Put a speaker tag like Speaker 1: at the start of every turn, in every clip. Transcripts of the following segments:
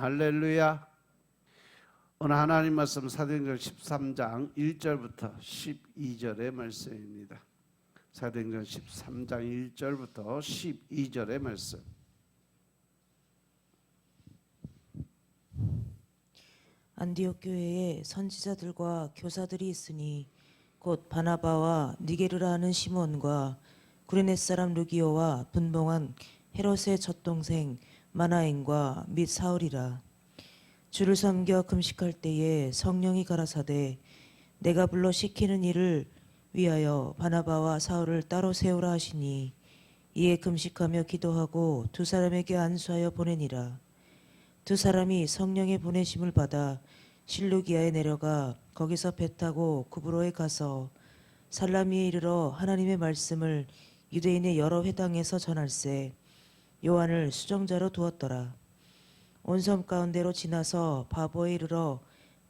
Speaker 1: 할렐루야. 오늘 하나님 말씀 사도행전 13장 1절부터 12절의 말씀입니다. 사도행전 13장 1절부터 12절의 말씀.
Speaker 2: 안디옥 교회에 선지자들과 교사들이 있으니 곧 바나바와 니게르라 하는 시몬과 구레네 사람 루기오와 분봉한 헤롯의 젖동생 마나엔과 및 사울이라. 주를 섬겨 금식할 때에 성령이 가라사대 내가 불러 시키는 일을 위하여 바나바와 사울을 따로 세우라 하시니 이에 금식하며 기도하고 두 사람에게 안수하여 보내니라. 두 사람이 성령의 보내심을 받아 실루기아에 내려가 거기서 배 타고 구브로에 가서 살라미에 이르러 하나님의 말씀을 유대인의 여러 회당에서 전할세 요한을 수정자로 두었더라. 온 섬 가운데로 지나서 바보에 이르러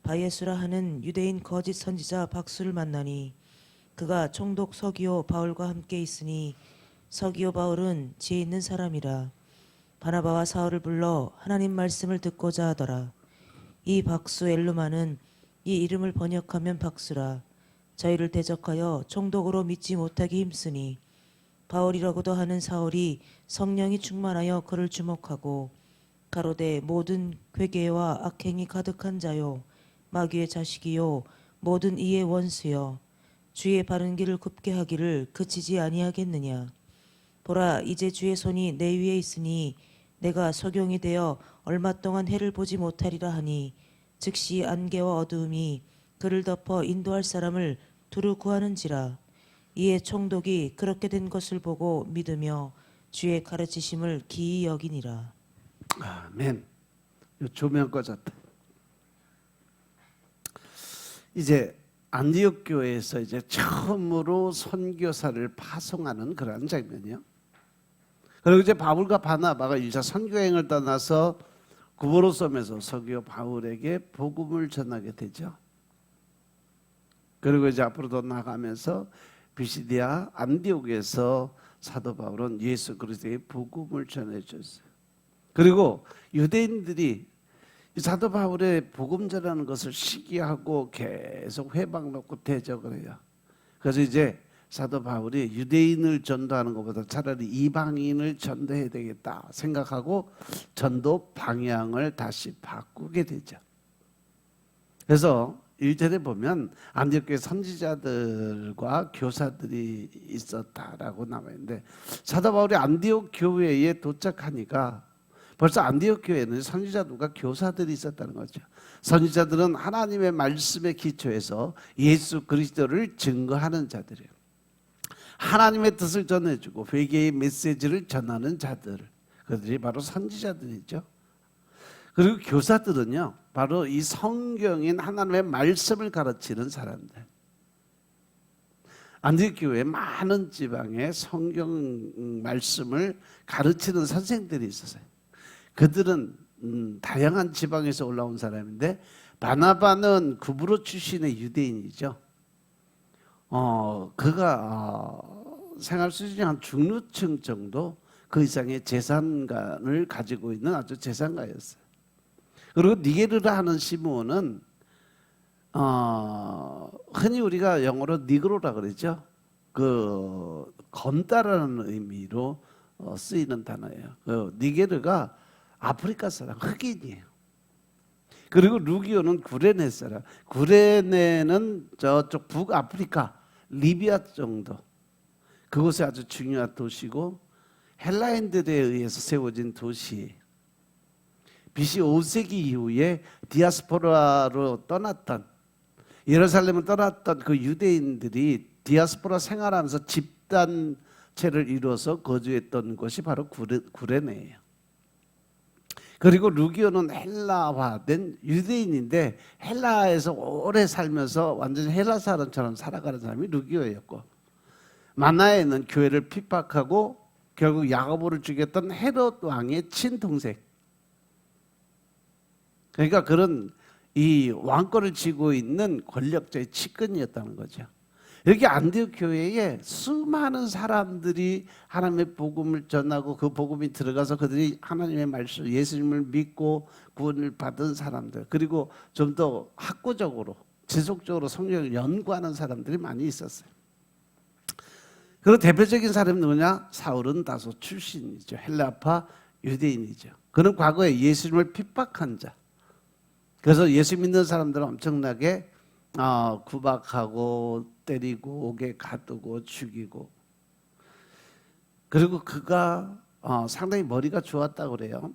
Speaker 2: 바예수라 하는 유대인 거짓 선지자 박수를 만나니 그가 총독 서기오 바울과 함께 있으니 서기오 바울은 지혜 있는 사람이라. 바나바와 사울을 불러 하나님 말씀을 듣고자 하더라. 이 박수 엘루마는 이 이름을 번역하면 박수라. 저희를 대적하여 총독으로 믿지 못하게 힘쓰니 바울이라고도 하는 사울이 성령이 충만하여 그를 주목하고 가로되 모든 괴계와 악행이 가득한 자요 마귀의 자식이요 모든 이의 원수여 주의 바른 길을 굽게 하기를 그치지 아니하겠느냐. 보라 이제 주의 손이 내 위에 있으니 내가 소경이 되어 얼마 동안 해를 보지 못하리라 하니 즉시 안개와 어두움이 그를 덮어 인도할 사람을 두루 구하는지라. 이에 총독이 그렇게 된 것을 보고 믿으며 주의 가르치심을 기이 여기니라.
Speaker 1: 아멘. 조명 꺼졌다. 이제 안디옥 교회에서 이제 처음으로 선교사를 파송하는 그런 장면이요. 그리고 이제 바울과 바나바가 1차 선교행을 떠나서 구브로 섬에서 서기오 바울에게 복음을 전하게 되죠. 그리고 이제 앞으로 더 나가면서 비시디아 안디옥에서 사도 바울은 예수 그리스도의 복음을 전해줬어요. 그리고 유대인들이 이 사도 바울의 복음 전하는 것을 시기하고 계속 회방 놓고 대적을 해요. 그래서 이제 사도 바울이 유대인을 전도하는 것보다 차라리 이방인을 전도해야 되겠다 생각하고 전도 방향을 다시 바꾸게 되죠. 그래서 1절에 보면 안디옥 교회 선지자들과 교사들이 있었다라고 나와 있는데 사도 바울이 안디옥 교회에 도착하니까 벌써 안디옥 교회는 선지자들과 교사들이 있었다는 거죠. 선지자들은 하나님의 말씀에 기초해서 예수 그리스도를 증거하는 자들이에요. 하나님의 뜻을 전해주고 회개의 메시지를 전하는 자들, 그들이 바로 선지자들이죠. 그리고 교사들은요, 바로 이 성경인 하나님의 말씀을 가르치는 사람들. 안디옥 교회에 많은 지방에 성경 말씀을 가르치는 선생들이 있었어요. 그들은 다양한 지방에서 올라온 사람인데 바나바는 구브로 출신의 유대인이죠. 그가 생활 수준이 한 중류층 정도 그 이상의 재산관을 가지고 있는 아주 재산가였어요. 그리고 니게르라 하는 시몬은 흔히 우리가 영어로 니그로라 그러죠. 그 검다라는 의미로 쓰이는 단어예요. 그 니게르가 아프리카 사람, 흑인이에요. 그리고 루기오는 구레네 사람. 구레네는 저쪽 북아프리카, 리비아 정도. 그곳에 아주 중요한 도시고 헬라인들에 의해서 세워진 도시예요. BC 5세기 이후에 디아스포라로 떠났던, 예루살렘을 떠났던 그 유대인들이 디아스포라 생활하면서 집단체를 이루어서 거주했던 곳이 바로 구레네예요. 그리고 루기오는 헬라화된 유대인인데 헬라에서 오래 살면서 완전히 헬라 사람처럼 살아가는 사람이 루기오였고, 마나에는 교회를 핍박하고 결국 야고보를 죽였던 헤롯 왕의 친동생. 그러니까 그런 이 왕권을 쥐고 있는 권력자의 측근이었다는 거죠. 이렇게 안디옥 교회에 수많은 사람들이 하나님의 복음을 전하고 그 복음이 들어가서 그들이 하나님의 말씀, 예수님을 믿고 구원을 받은 사람들, 그리고 좀 더 학구적으로 지속적으로 성경을 연구하는 사람들이 많이 있었어요. 그리고 대표적인 사람이 누구냐? 사울은 다소 출신이죠. 헬라파 유대인이죠. 그는 과거에 예수님을 핍박한 자. 그래서 예수 믿는 사람들은 엄청나게 구박하고 때리고 옥에 가두고 죽이고, 그리고 그가 상당히 머리가 좋았다고 그래요.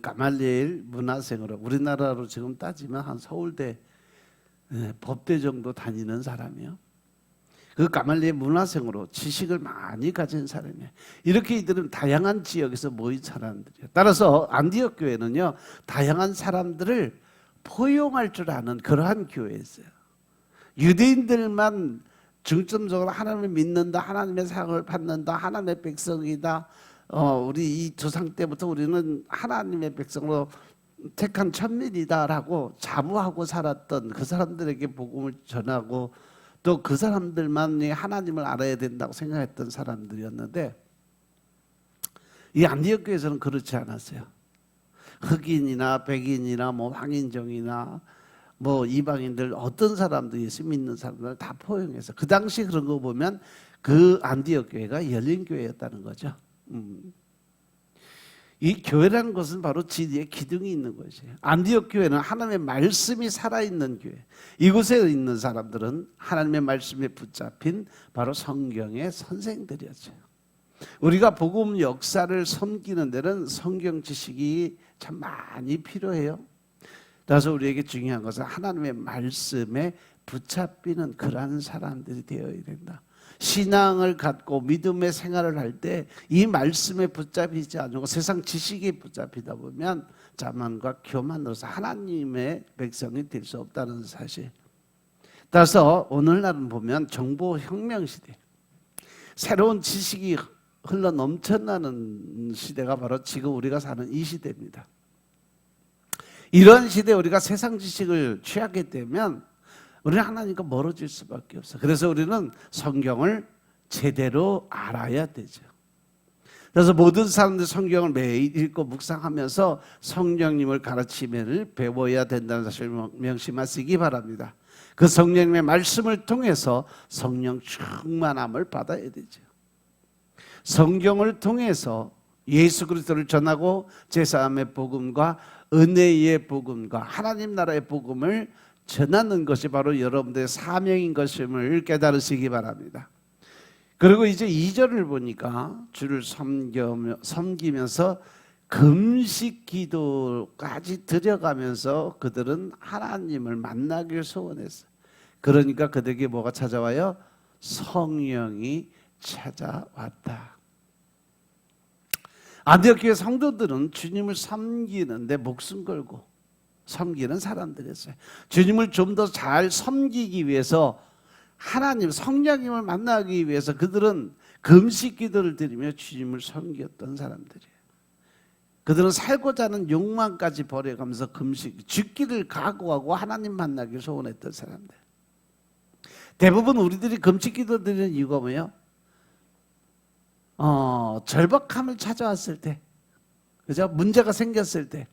Speaker 1: 가말리엘 문화생으로, 우리나라로 지금 따지면 한 서울대 법대 정도 다니는 사람이요. 그 가말리엘 문화생으로 지식을 많이 가진 사람이에요. 이렇게 이들은 다양한 지역에서 모인 사람들이에요. 따라서 안디옥 교회는요, 다양한 사람들을 포용할 줄 아는 그러한 교회였어요. 유대인들만 중점적으로 하나님을 믿는다, 하나님의 사랑을 받는다, 하나님의 백성이다. 우리 이 조상 때부터 우리는 하나님의 백성으로 택한 천민이다라고 자부하고 살았던 그 사람들에게 복음을 전하고, 또 그 사람들만이 하나님을 알아야 된다고 생각했던 사람들이었는데, 이 안디옥 교회에서는 그렇지 않았어요. 흑인이나 백인이나 뭐 황인종이나 뭐 이방인들, 어떤 사람도 예수 믿는 사람들 다 포용해서, 그 당시 그런 거 보면 그 안디옥 교회가 열린 교회였다는 거죠. 이 교회라는 것은 바로 진리의 기둥이 있는 것이에요. 안디옥 교회는 하나님의 말씀이 살아있는 교회. 이곳에 있는 사람들은 하나님의 말씀에 붙잡힌 바로 성경의 선생들이었죠. 우리가 복음 역사를 섬기는 데는 성경 지식이 참 많이 필요해요. 그래서 우리에게 중요한 것은 하나님의 말씀에 붙잡히는 그러한 사람들이 되어야 된다. 신앙을 갖고 믿음의 생활을 할 때 이 말씀에 붙잡히지 않고 세상 지식에 붙잡히다 보면 자만과 교만으로서 하나님의 백성이 될 수 없다는 사실. 따라서 오늘날은 보면 정보혁명 시대, 새로운 지식이 흘러 넘쳐나는 시대가 바로 지금 우리가 사는 이 시대입니다. 이런 시대에 우리가 세상 지식을 취하게 되면 우리는 하나님과 멀어질 수밖에 없어요. 그래서 우리는 성경을 제대로 알아야 되죠. 그래서 모든 사람들 성경을 매일 읽고 묵상하면서 성령님을 가르치면을 배워야 된다는 사실을 명심하시기 바랍니다. 그 성령님의 말씀을 통해서 성령 충만함을 받아야 되죠. 성경을 통해서 예수 그리스도를 전하고 제사함의 복음과 은혜의 복음과 하나님 나라의 복음을 전하는 것이 바로 여러분들의 사명인 것임을 깨달으시기 바랍니다. 그리고 이제 2절을 보니까 주를 섬기면서 금식 기도까지 드려가면서 그들은 하나님을 만나길 소원했어요. 그러니까 그들에게 뭐가 찾아와요? 성령이 찾아왔다. 안디옥 교회 성도들은 주님을 섬기는데 목숨 걸고 섬기는 사람들이었어요. 주님을 좀 더 잘 섬기기 위해서, 하나님 성령님을 만나기 위해서 그들은 금식 기도를 드리며 주님을 섬겼던 사람들이에요. 그들은 살고자 하는 욕망까지 버려가면서 금식, 죽기를 각오하고 하나님 만나기를 소원했던 사람들. 대부분 우리들이 금식 기도 드리는 이유가 뭐예요? 절박함을 찾아왔을 때, 그죠? 문제가 생겼을 때,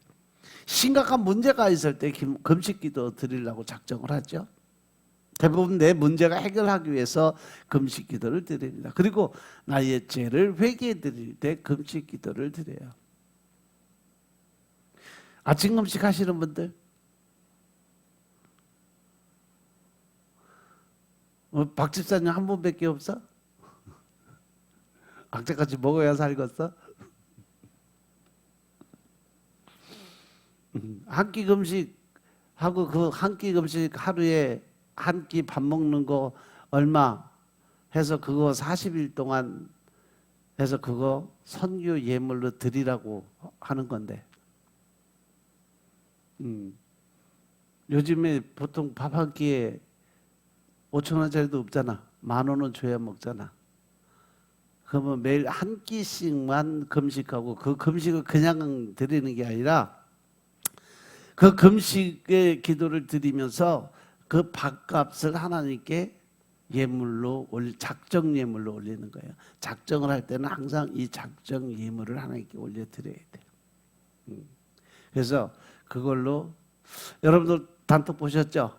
Speaker 1: 심각한 문제가 있을 때 금식 기도 드리려고 작정을 하죠. 대부분 내 문제가 해결하기 위해서 금식 기도를 드립니다. 그리고 나의 죄를 회개해 드릴 때 금식 기도를 드려요. 아침 금식 하시는 분들, 박 집사님 한 분밖에 없어? 악재같이 먹어야 살겠어? 한 끼 금식 하고 그 한 끼 금식 하루에 한 끼 밥 먹는 거 얼마 해서 그거 40일 동안 해서 그거 선교 예물로 드리라고 하는 건데, 요즘에 보통 밥 한 끼에 5,000원짜리도 없잖아. 10,000원은 줘야 먹잖아. 그러면 매일 한 끼씩만 금식하고, 그 금식을 그냥 드리는 게 아니라 그 금식의 기도를 드리면서 그 밥값을 하나님께 예물로 작정 예물로 올리는 거예요. 작정을 할 때는 항상 이 작정 예물을 하나님께 올려 드려야 돼요. 그래서 그걸로 여러분들 단톡 보셨죠?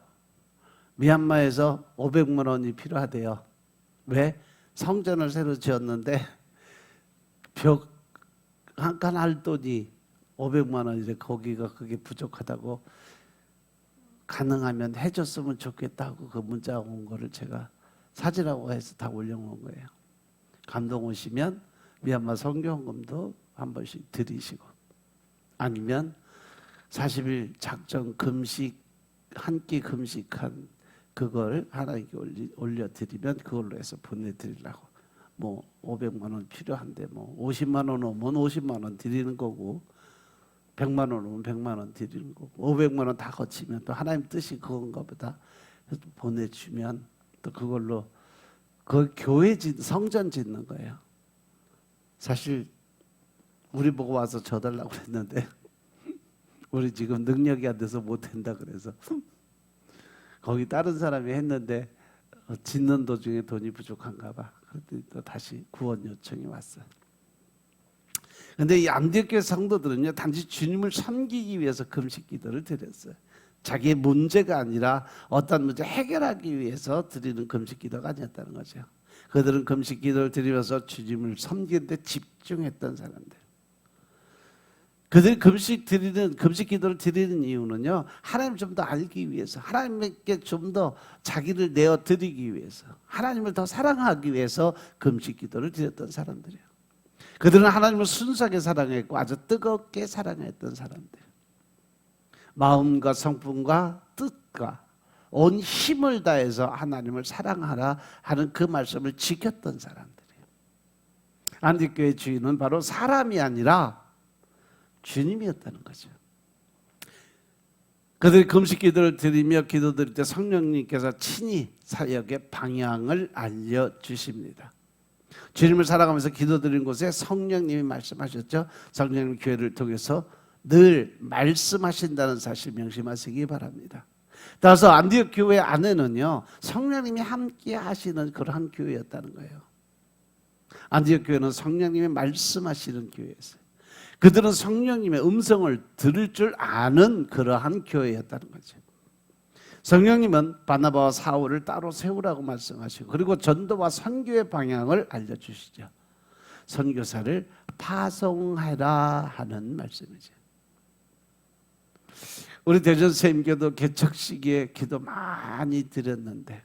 Speaker 1: 미얀마에서 500만 원이 필요하대요. 왜? 성전을 새로 지었는데 벽 한 칸 할 돈이 500만 원이래. 거기가 그게 부족하다고 가능하면 해줬으면 좋겠다고 그 문자가 온 거를 제가 사진하고 해서 다 올려놓은 거예요. 감동 오시면 미얀마 선교헌금도 한 번씩 드리시고, 아니면 40일 작정 금식 한 끼 금식한 그걸 하나님께 올려드리면 그걸로 해서 보내드리려고. 뭐 500만 원 필요한데 뭐 50만 원 오면 50만 원 드리는 거고, 100만 원 오면 100만 원 드리는 거고, 500만 원 다 거치면 또 하나님 뜻이 그건가 보다 해서 보내주면 또 그걸로 그 교회 성전 짓는 거예요. 사실 우리 보고 와서 져달라고 그랬는데 우리 지금 능력이 안 돼서 못 한다 그래서 거기 다른 사람이 했는데 짓는 도중에 돈이 부족한가 봐. 그랬더니 또 다시 구원 요청이 왔어요. 근데 이 안디옥교회 성도들은요, 단지 주님을 섬기기 위해서 금식 기도를 드렸어요. 자기의 문제가 아니라 어떤 문제 해결하기 위해서 드리는 금식 기도가 아니었다는 거죠. 그들은 금식 기도를 드리면서 주님을 섬기는 데 집중했던 사람들. 그들이 금식 기도를 드리는 이유는요, 하나님 좀 더 알기 위해서, 하나님께 좀 더 자기를 내어 드리기 위해서, 하나님을 더 사랑하기 위해서 금식 기도를 드렸던 사람들이에요. 그들은 하나님을 순수하게 사랑했고 아주 뜨겁게 사랑했던 사람들. 마음과 성품과 뜻과 온 힘을 다해서 하나님을 사랑하라 하는 그 말씀을 지켰던 사람들이에요. 안디옥교회 주인은 바로 사람이 아니라 주님이었다는 거죠. 그들이 금식 기도를 드리며 기도드릴 때 성령님께서 친히 사역의 방향을 알려주십니다. 주님을 살아가면서 기도드리는 곳에 성령님이 말씀하셨죠. 성령님 교회를 통해서 늘 말씀하신다는 사실 명심하시기 바랍니다. 따라서 안디옥 교회 안에는요, 성령님이 함께 하시는 그러한 교회였다는 거예요. 안디옥 교회는 성령님이 말씀하시는 교회였어요. 그들은 성령님의 음성을 들을 줄 아는 그러한 교회였다는 거죠. 성령님은 바나바와 사울을 따로 세우라고 말씀하시고, 그리고 전도와 선교의 방향을 알려주시죠. 선교사를 파송하라 하는 말씀이죠. 우리 대전세임교도 개척 시기에 기도 많이 드렸는데,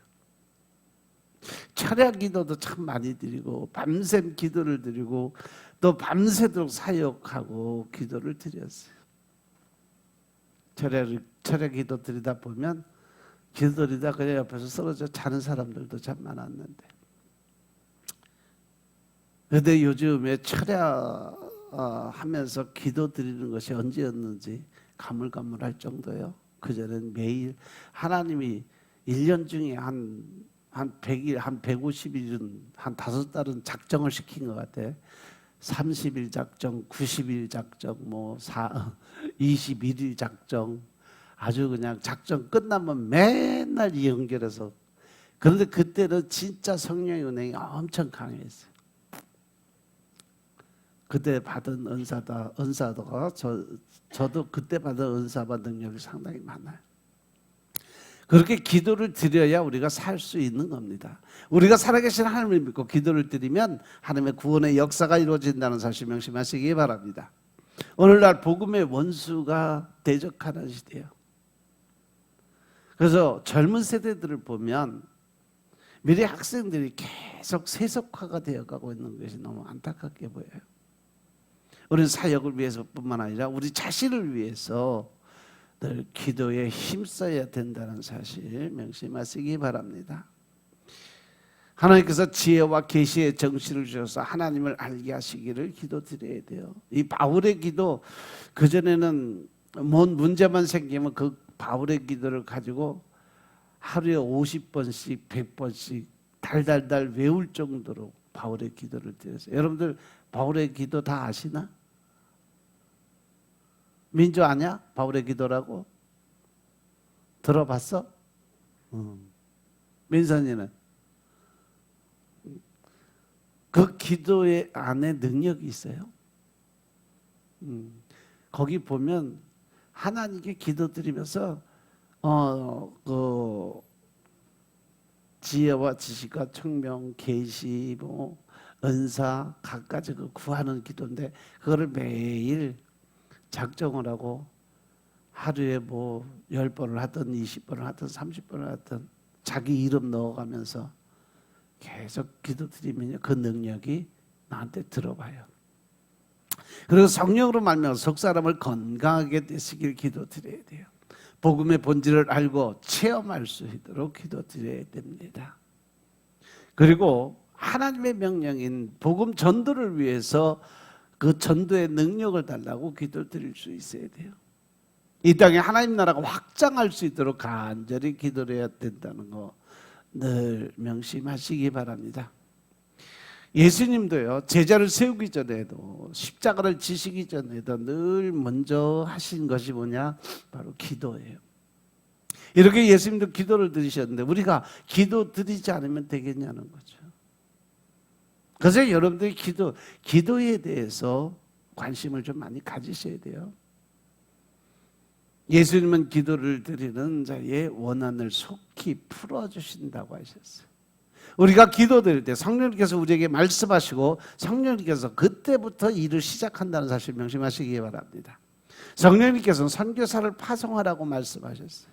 Speaker 1: 철야 기도도 참 많이 드리고 밤샘 기도를 드리고 또 밤새도록 사역하고 기도를 드렸어요. 철야 기도 드리다 보면 기도드리다 그냥 옆에서 쓰러져 자는 사람들도 참 많았는데, 그런데 요즘에 철야 하면서 기도 드리는 것이 언제였는지 가물가물할 정도예요. 그전엔 매일 하나님이 1년 중에 한 100일, 한 150일은, 한 5달은 작정을 시킨 것 같아. 30일 작정, 90일 작정, 21일 작정, 아주 그냥 작정 끝나면 맨날 연결해서. 그런데 그때는 진짜 성령의 은혜가 엄청 강했어요. 그때 받은 은사가 저도 그때 받은 은사와 능력이 상당히 많아요. 그렇게 기도를 드려야 우리가 살 수 있는 겁니다. 우리가 살아계신 하나님을 믿고 기도를 드리면 하나님의 구원의 역사가 이루어진다는 사실 명심하시기 바랍니다. 오늘날 복음의 원수가 대적하는 시대예요. 그래서 젊은 세대들을 보면 미래 학생들이 계속 세속화가 되어가고 있는 것이 너무 안타깝게 보여요. 우리는 사역을 위해서뿐만 아니라 우리 자신을 위해서 늘 기도에 힘써야 된다는 사실 명심하시기 바랍니다. 하나님께서 지혜와 계시의 정신을 주셔서 하나님을 알게 하시기를 기도드려야 돼요. 이 바울의 기도, 그전에는 뭔 문제만 생기면 그 바울의 기도를 가지고 하루에 50번씩 100번씩 달달달 외울 정도로 바울의 기도를 드렸어요. 여러분들 바울의 기도 다 아시나? 민주 아냐? 바울의 기도라고? 들어봤어? 민선이는? 그 기도의 안에 능력이 있어요. 거기 보면 하나님께 기도드리면서 그 지혜와 지식과 청명, 계시, 뭐 은사 각가지 그 구하는 기도인데 그거를 매일 작정을 하고 하루에 뭐 10번을 하든 20번을 하든 30번을 하든 자기 이름 넣어가면서 계속 기도드리면 그 능력이 나한테 들어와요. 그리고 성령으로 말미암아 속 사람을 건강하게 되시길 기도드려야 돼요. 복음의 본질을 알고 체험할 수 있도록 기도드려야 됩니다. 그리고 하나님의 명령인 복음 전도를 위해서 그 전도의 능력을 달라고 기도드릴 수 있어야 돼요. 이 땅에 하나님 나라가 확장할 수 있도록 간절히 기도를 해야 된다는 거 늘 명심하시기 바랍니다. 예수님도요, 제자를 세우기 전에도 십자가를 지시기 전에도 늘 먼저 하신 것이 뭐냐? 바로 기도예요. 이렇게 예수님도 기도를 드리셨는데 우리가 기도 드리지 않으면 되겠냐는 거죠. 그래서 여러분들이 기도에 대해서 관심을 좀 많이 가지셔야 돼요. 예수님은 기도를 드리는 자의 원한을 속히 풀어주신다고 하셨어요. 우리가 기도드릴 때 성령님께서 우리에게 말씀하시고 성령님께서 그때부터 일을 시작한다는 사실 명심하시기 바랍니다. 성령님께서는 선교사를 파송하라고 말씀하셨어요.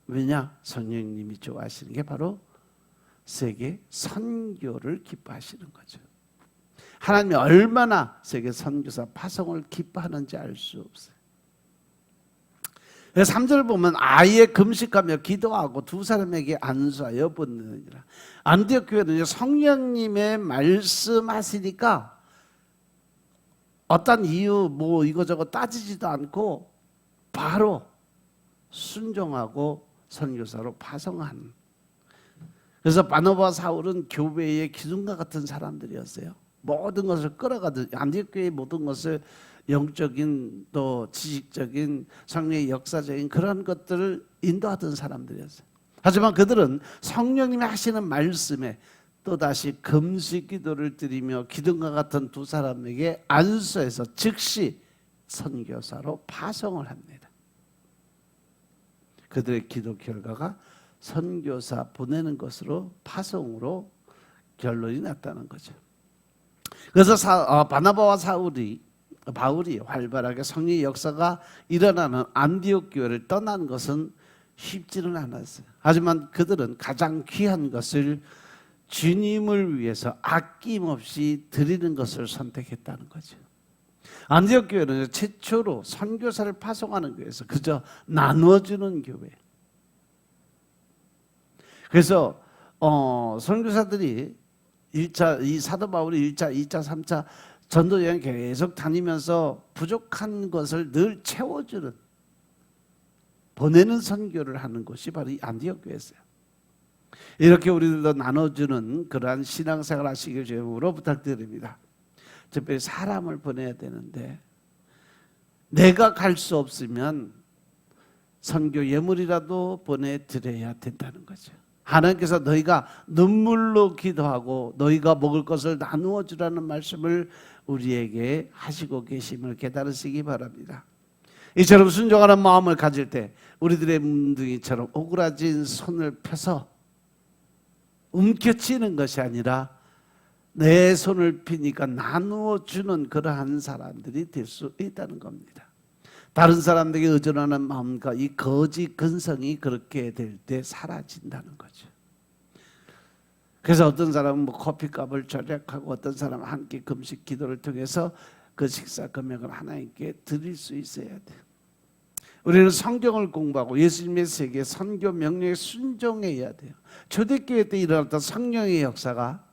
Speaker 1: 왜냐? 성령님이 좋아하시는 게 바로 세계 선교를 기뻐하시는 거죠. 하나님이 얼마나 세계 선교사 파송을 기뻐하는지 알 수 없어요. 3절 보면 아예 금식하며 기도하고 두 사람에게 안수하여 보느니라. 안디옥 교회는 성령님의 말씀하시니까 어떤 이유 뭐 이거저거 따지지도 않고 바로 순종하고 선교사로 파송한. 그래서 바나바와 사울은 교회의 기둥과 같은 사람들이었어요. 모든 것을 끌어가듯 안디옥 교회의 모든 것을 영적인 또 지식적인 성령의 역사적인 그런 것들을 인도하던 사람들이었어요. 하지만 그들은 성령님이 하시는 말씀에 또다시 금식 기도를 드리며 기둥과 같은 두 사람에게 안수해서 즉시 선교사로 파송을 합니다. 그들의 기도 결과가 선교사 보내는 것으로 파송으로 결론이 났다는 거죠. 그래서 바나바와 바울이 활발하게 성령의 역사가 일어나는 안디옥 교회를 떠난 것은 쉽지는 않았어요. 하지만 그들은 가장 귀한 것을 주님을 위해서 아낌없이 드리는 것을 선택했다는 거죠. 안디옥 교회는 최초로 선교사를 파송하는 교회에서 그저 나누어주는 교회. 그래서 선교사들이 이 사도 바울이 1차, 2차, 3차 전도 여행 계속 다니면서 부족한 것을 늘 채워주는 보내는 선교를 하는 곳이 바로 이 안디옥 교회였어요. 이렇게 우리들도 나눠주는 그러한 신앙생활 하시길 주님으로 부탁드립니다. 특별히 사람을 보내야 되는데 내가 갈 수 없으면 선교 예물이라도 보내드려야 된다는 거죠. 하나님께서 너희가 눈물로 기도하고 너희가 먹을 것을 나누어 주라는 말씀을 우리에게 하시고 계심을 깨달으시기 바랍니다. 이처럼 순종하는 마음을 가질 때 우리들의 문둥이처럼 오그라진 손을 펴서 움켜쥐는 것이 아니라 내 손을 피니까 나누어 주는 그러한 사람들이 될 수 있다는 겁니다. 다른 사람들에게 의존하는 마음과 이 거지 근성이 그렇게 될 때 사라진다는 거죠. 그래서 어떤 사람은 뭐 커피값을 절약하고 어떤 사람은 한 끼 금식 기도를 통해서 그 식사 금액을 하나님께 드릴 수 있어야 돼요. 우리는 성경을 공부하고 예수님의 세계 선교 명령에 순종해야 돼요. 초대교회 때 일어났던 성령의 역사가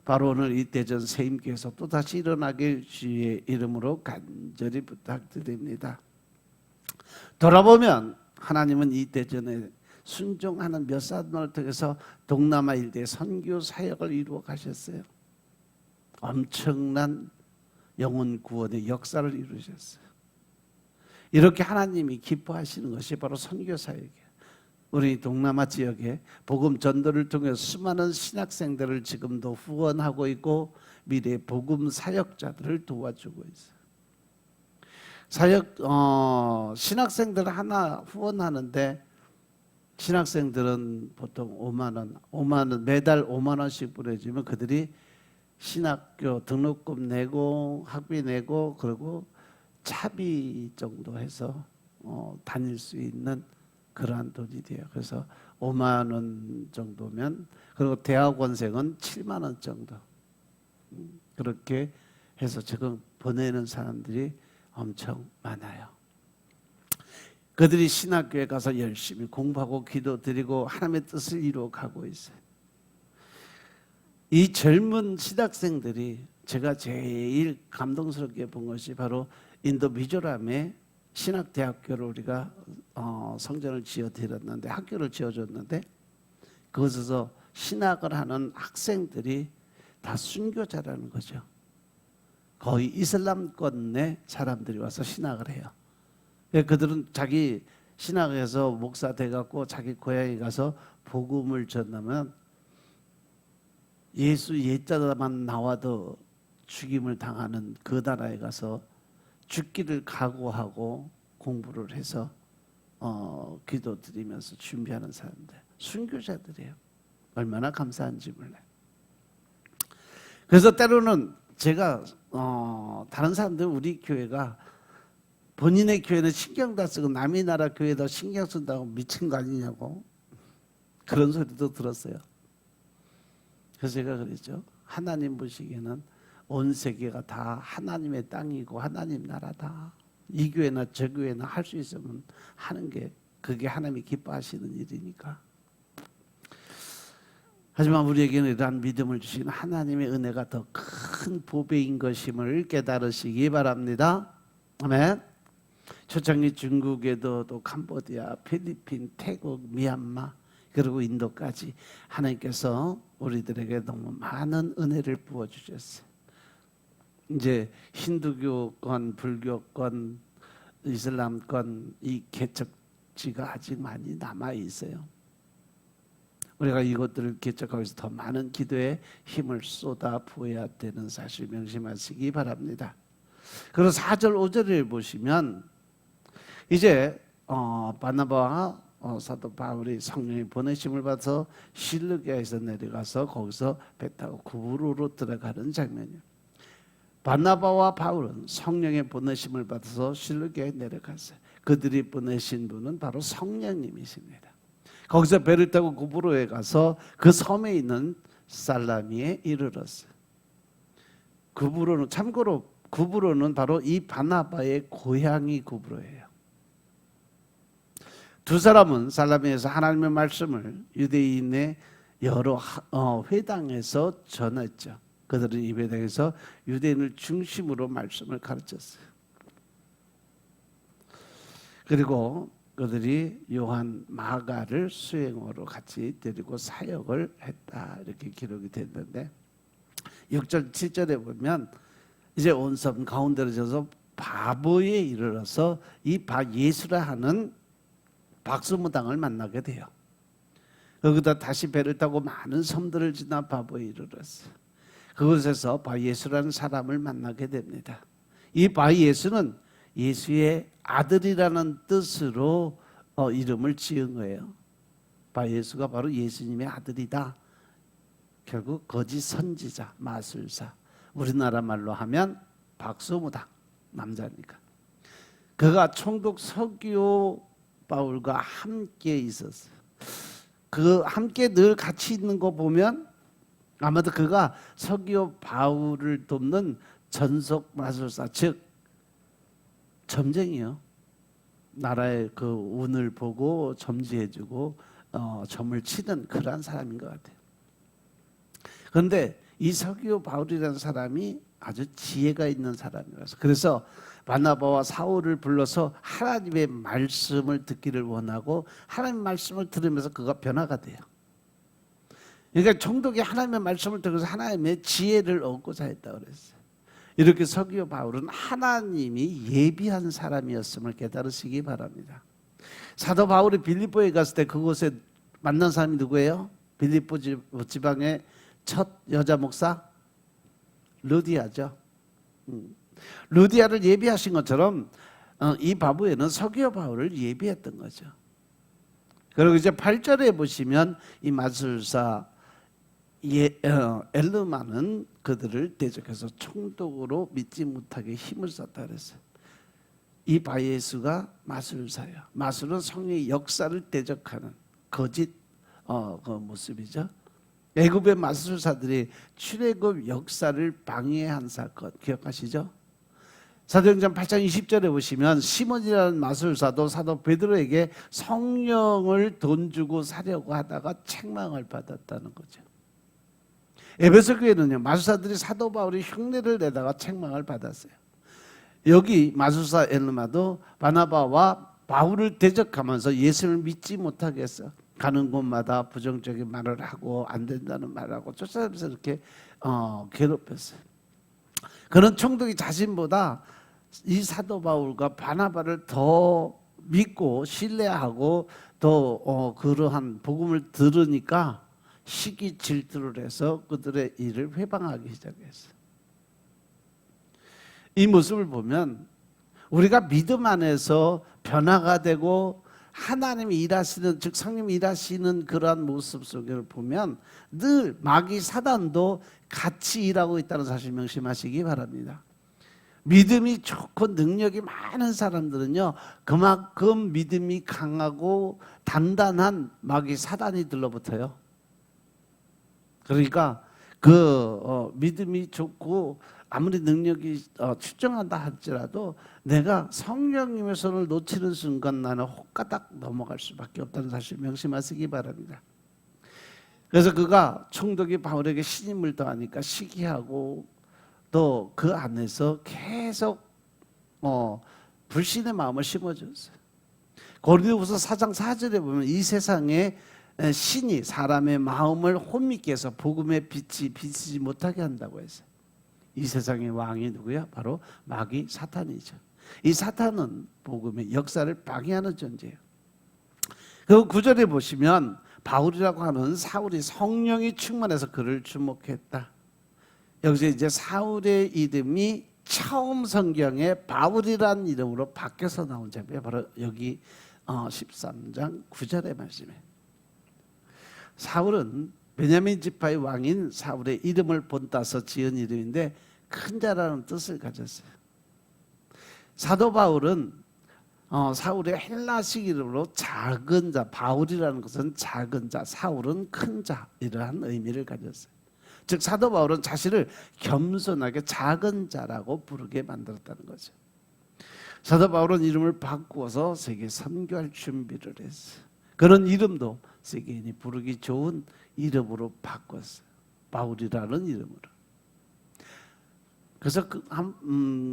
Speaker 1: 바로 오늘 이 대전 세임교회에서 또다시 일어나길 주의 이름으로 간절히 부탁드립니다. 돌아보면 하나님은 이 대전에 순종하는 몇 사람을 통해서 동남아 일대에 선교 사역을 이루어 가셨어요. 엄청난 영혼 구원의 역사를 이루셨어요. 이렇게 하나님이 기뻐하시는 것이 바로 선교 사역이에요. 우리 동남아 지역에 복음 전도를 통해 수많은 신학생들을 지금도 후원하고 있고 미래 복음 사역자들을 도와주고 있어요. 신학생들 하나 후원하는데 신학생들은 보통 5만 원 매달 5만 원씩 보내주면 그들이 신학교 등록금 내고 학비 내고 그리고 차비 정도 해서 다닐 수 있는 그러한 돈이 돼요. 그래서 5만 원 정도면 그리고 대학원생은 7만 원 정도 그렇게 해서 지금 보내는 사람들이 엄청 많아요. 그들이 신학교에 가서 열심히 공부하고 기도드리고 하나님의 뜻을 이루어가고 있어요. 이 젊은 신학생들이 제가 제일 감동스럽게 본 것이 바로 인도 미조람의 신학대학교를 우리가 성전을 지어드렸는데 학교를 지어줬는데 그곳에서 신학을 하는 학생들이 다 순교자라는 거죠. 거의 이슬람권의 사람들이 와서 신학을 해요. 그들은 자기 신학에서 목사 돼갖고 자기 고향에 가서 복음을 전하면 예수 예자만 나와도 죽임을 당하는 그 나라에 가서 죽기를 각오하고 공부를 해서 기도드리면서 준비하는 사람들, 순교자들이에요. 얼마나 감사한지 몰라요. 그래서 때로는 제가 다른 사람들 우리 교회가 본인의 교회는 신경 다 쓰고 남의 나라 교회에다 신경 쓴다고 미친 거 아니냐고 그런 소리도 들었어요. 그래서 제가 그랬죠. 하나님 보시기에는 온 세계가 다 하나님의 땅이고 하나님 나라다. 이 교회나 저 교회나 할 수 있으면 하는 게 그게 하나님이 기뻐하시는 일이니까. 하지만 우리에게는 이러한 믿음을 주시는 하나님의 은혜가 더 큰 보배인 것임을 깨달으시기 바랍니다. 아멘. 초창기 중국에도 또 캄보디아, 필리핀, 태국, 미얀마 그리고 인도까지 하나님께서 우리들에게 너무 많은 은혜를 부어주셨어요. 이제 힌두교권, 불교권, 이슬람권 이 개척지가 아직 많이 남아 있어요. 우리가 이것들을 개척하기 위해서 더 많은 기도에 힘을 쏟아 부어야 되는 사실 명심하시기 바랍니다. 그리고 4절 5절을 보시면 이제 바나바와 사도 바울이 성령의 보내심을 받아서 실르기아에서 내려가서 거기서 배 타고 구브로로 들어가는 장면이에요. 바나바와 바울은 성령의 보내심을 받아서 실르기아에 내려갔어요. 그들이 보내신 분은 바로 성령님이십니다. 거기서 배를 타고 구브로에 가서 그 섬에 있는 살라미에 이르렀어요. 구브로는 참고로 구브로는 바로 이 바나바의 고향이 구브로예요. 두 사람은 살라미에서 하나님의 말씀을 유대인의 여러 회당에서 전했죠. 그들은 이 회당에서 유대인을 중심으로 말씀을 가르쳤어요. 그리고 그들이 요한 마가를 수행으로 같이 데리고 사역을 했다 이렇게 기록이 됐는데 6절 7절에 보면 이제 온 섬 가운데로 져서 바보에 이르러서 이 바예수라 하는 박수무당을 만나게 돼요. 거기다 다시 배를 타고 많은 섬들을 지나 바보에 이르렀어요. 그곳에서 바예수라는 사람을 만나게 됩니다. 이 바예수는 예수의 아들이라는 뜻으로 이름을 지은 거예요. 바예수가 바로 예수님의 아들이다. 결국 거짓 선지자, 마술사. 우리나라 말로 하면 박수무당, 남자니까. 그가 총독 서기오 바울과 함께 있었어요. 그 함께 늘 같이 있는 거 보면 아마도 그가 서기오 바울을 돕는 전속 마술사, 즉 점쟁이요. 나라의 그 운을 보고 점지해주고 점을 치는 그러한 사람인 것 같아요. 그런데 이 서기오 바울이라는 사람이 아주 지혜가 있는 사람이라서 그래서 바나바와 사울을 불러서 하나님의 말씀을 듣기를 원하고 하나님의 말씀을 들으면서 그가 변화가 돼요. 그러니까 총독이 하나님의 말씀을 들어서 하나님의 지혜를 얻고자 했다고 그랬어요. 이렇게 서기오 바울은 하나님이 예비한 사람이었음을 깨달으시기 바랍니다. 사도 바울이 빌립보에 갔을 때 그곳에 만난 사람이 누구예요? 빌립보 지방의 첫 여자 목사 루디아죠. 루디아를 예비하신 것처럼 이 바보에는 서기오 바울을 예비했던 거죠. 그리고 이제 8절에 보시면 이 마술사 엘르마는 그들을 대적해서 총독으로 믿지 못하게 힘을 썼다 그랬어요. 이 바예수가 마술사예요. 마술은 성령의 역사를 대적하는 거짓 그 모습이죠. 애굽의 마술사들이 출애굽 역사를 방해한 사건 기억하시죠? 사도행전 8장 20절에 보시면 시몬이라는 마술사도 사도 베드로에게 성령을 돈 주고 사려고 하다가 책망을 받았다는 거죠. 에베소 교회는요, 마술사들이 사도 바울이 흉내를 내다가 책망을 받았어요. 여기 마술사 엘르마도 바나바와 바울을 대적하면서 예수를 믿지 못하게 했어. 가는 곳마다 부정적인 말을 하고 안 된다는 말을 하고 쫓아다니면서 이렇게 괴롭혔어요. 그런 총독이 자신보다 이 사도 바울과 바나바를 더 믿고 신뢰하고 더 그러한 복음을 들으니까 시기 질투를 해서 그들의 일을 회방하기 시작했어요. 이 모습을 보면 우리가 믿음 안에서 변화가 되고 하나님이 일하시는, 즉 성령이 일하시는 그러한 모습 속을 보면 늘 마귀 사단도 같이 일하고 있다는 사실 명심하시기 바랍니다. 믿음이 좋고 능력이 많은 사람들은요, 그만큼 믿음이 강하고 단단한 마귀 사단이 들러붙어요. 그러니까 믿음이 좋고 아무리 능력이 출정한다 할지라도 내가 성령님의 손을 놓치는 순간 나는 혹가닥 넘어갈 수밖에 없다는 사실 명심하시기 바랍니다. 그래서 그가 총독이 바울에게 신임을 더하니까 시기하고 또 그 안에서 계속 불신의 마음을 심어줬어요. 고린도후서 4장 4절에 보면 이 세상에 신이 사람의 마음을 혼미케 해서 복음의 빛이 비치지 못하게 한다고 했어요. 이 세상의 왕이 누구야? 바로 마귀 사탄이죠. 이 사탄은 복음의 역사를 방해하는 존재예요. 그 9절에 보시면 바울이라고 하는 사울이 성령이 충만해서 그를 주목했다. 여기서 이제 사울의 이름이 처음 성경에 바울이라는 이름으로 바뀌어서 나온 장면이 바로 여기 13장 9절의 말씀이에요. 사울은 베냐민 지파의 왕인 사울의 이름을 본따서 지은 이름인데 큰 자라는 뜻을 가졌어요. 사도 바울은 사울의 헬라식 이름으로 작은 자, 바울이라는 것은 작은 자, 사울은 큰 자, 이러한 의미를 가졌어요. 즉 사도 바울은 자신을 겸손하게 작은 자라고 부르게 만들었다는 거죠. 사도 바울은 이름을 바꾸어서 세계 선교할 준비를 했어요. 그런 이름도 세계인이 부르기 좋은 이름으로 바꿨어요. 바울이라는 이름으로. 그래서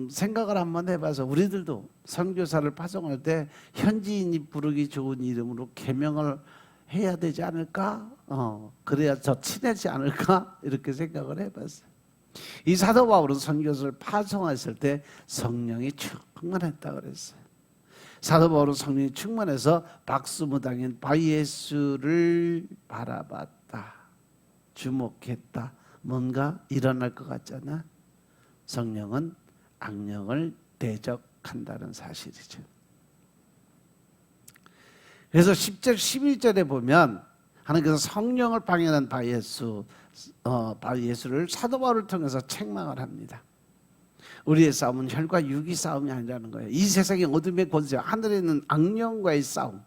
Speaker 1: 생각을 한번 해봐서 우리들도 선교사를 파송할 때 현지인이 부르기 좋은 이름으로 개명을 해야 되지 않을까? 그래야 더 친하지 않을까? 이렇게 생각을 해봤어요. 이 사도 바울은 선교사를 파송했을 때 성령이 충만했다 그랬어요. 사도 바울은 성령이 충만해서 박수무당인 바예수를 바라봤다. 주목했다. 뭔가 일어날 것 같잖아. 성령은 악령을 대적한다는 사실이죠. 그래서 10절 11절에 보면 하나님께서 성령을 방해하는 바예수를 사도 바울을 통해서 책망을 합니다. 우리의 싸움은 혈과 육의 싸움이 아니라는 거예요. 이 세상의 어둠의 권세, 하늘에 있는 악령과의 싸움.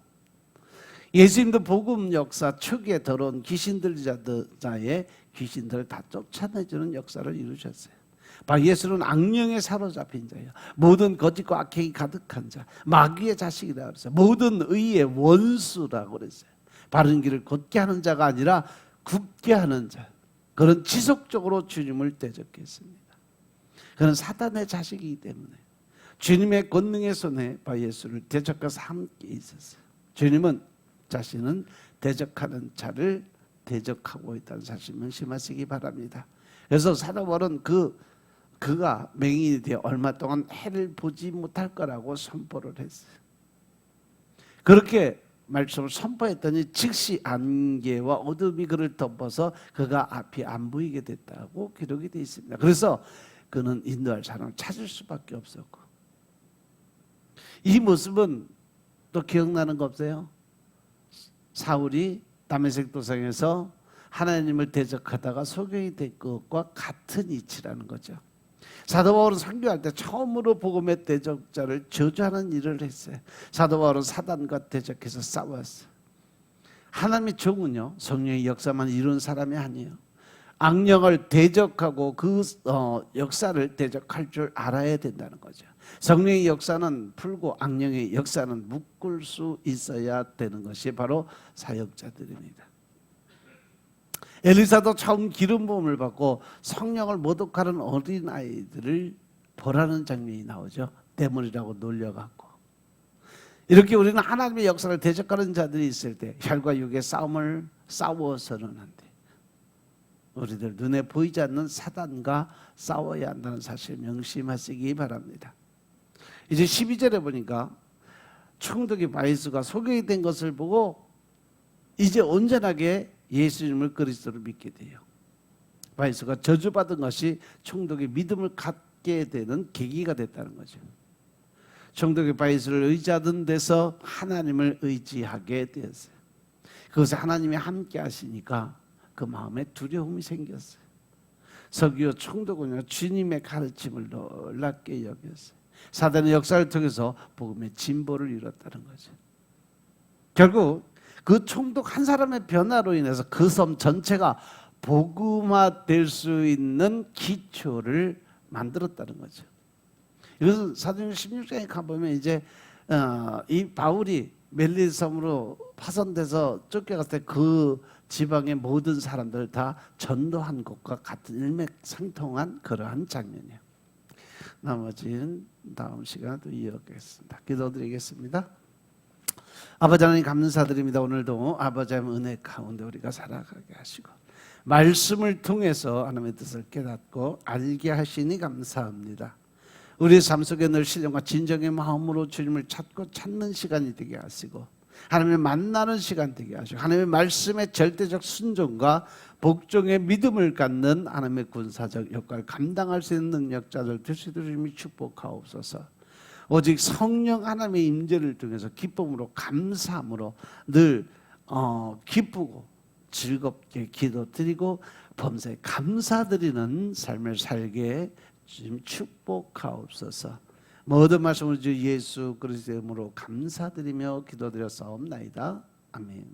Speaker 1: 예수님도 복음 역사 초기에 더러운 귀신 들자의 귀신들을 다 쫓아내주는 역사를 이루셨어요. 바예수는 악령에 사로잡힌 자예요. 모든 거짓과 악행이 가득한 자, 마귀의 자식이라고 그랬어요. 모든 의의 원수라고 그랬어요. 바른 길을 걷게 하는 자가 아니라 굽게 하는 자. 그런 지속적으로 주님을 대적했습니다. 그는 사단의 자식이기 때문에 주님의 권능의 손에 바예수를 대적해서 함께 있었어요. 주님은 자신은 대적하는 자를 대적하고 있다는 사실 명심하시기 바랍니다. 그래서 사도 바울은 그가 맹인이 되어 얼마 동안 해를 보지 못할 거라고 선포를 했어요. 그렇게 말씀을 선포했더니 즉시 안개와 어둠이 그를 덮어서 그가 앞이 안 보이게 됐다고 기록이 되어 있습니다. 그래서 그는 인도할 사람을 찾을 수밖에 없었고, 이 모습은 또 기억나는 거 없어요? 사울이 다메섹 도상에서 하나님을 대적하다가 소경이 된 것과 같은 이치라는 거죠. 사도 바울은 선교할 때 처음으로 복음의 대적자를 저주하는 일을 했어요. 사도 바울은 사단과 대적해서 싸웠어요. 하나님의 종은요, 성령의 역사만 이룬 사람이 아니에요. 악령을 대적하고 그 역사를 대적할 줄 알아야 된다는 거죠. 성령의 역사는 풀고 악령의 역사는 묶을 수 있어야 되는 것이 바로 사역자들입니다. 엘리사도 처음 기름 부음을 받고 성령을 모독하는 어린아이들을 보라는 장면이 나오죠. 대물이라고 놀려갖고. 이렇게 우리는 하나님의 역사를 대적하는 자들이 있을 때 혈과 육의 싸움을 싸워서는 안 돼. 우리들 눈에 보이지 않는 사단과 싸워야 한다는 사실 명심하시기 바랍니다. 이제 12절에 보니까 총독이 바이스가 소경이 된 것을 보고 이제 온전하게 예수님을 그리스도로 믿게 돼요. 바이스가 저주받은 것이 총독이 믿음을 갖게 되는 계기가 됐다는 거죠. 총독이 바이스를 의지하던 데서 하나님을 의지하게 되었어요. 그것에 하나님이 함께 하시니까 그 마음에 두려움이 생겼어요. 서기오 총독은요, 주님의 가르침을 놀랍게 여겼어요. 사단의 역사를 통해서 복음의 진보를 이뤘다는 거죠. 결국 그 총독 한 사람의 변화로 인해서 그 섬 전체가 복음화 될 수 있는 기초를 만들었다는 거죠. 이것은 사도행전 16장에 가보면 이제 이 바울이 멜리 섬으로 파손돼서 쫓겨갔을 때 그 지방의 모든 사람들을 다 전도한 것과 같은 일맥상통한 그러한 장면이에요. 나머지는 다음 시간에 또 이어가겠습니다. 기도드리겠습니다. 아버지 하나님 감사드립니다. 오늘도 아버지 하나님 은혜 가운데 우리가 살아가게 하시고 말씀을 통해서 하나님의 뜻을 깨닫고 알게 하시니 감사합니다. 우리의 삶 속에 늘 신령과 진정의 마음으로 주님을 찾고 찾는 시간이 되게 하시고 하나님을 만나는 시간 되게 하시고 하나님의 말씀의 절대적 순종과 복종의 믿음을 갖는 하나님의 군사적 역할을 감당할 수 있는 능력자들 되시도록 주님이 축복하옵소서. 오직 성령 하나님의 임재를 통해서 기쁨으로 감사함으로 늘 기쁘고 즐겁게 기도드리고 범사에 감사드리는 삶을 살게 주님 축복하옵소서. 모든 말씀을 주 예수 그리스도의 이름으로 감사드리며 기도드렸사옵나이다. 아멘.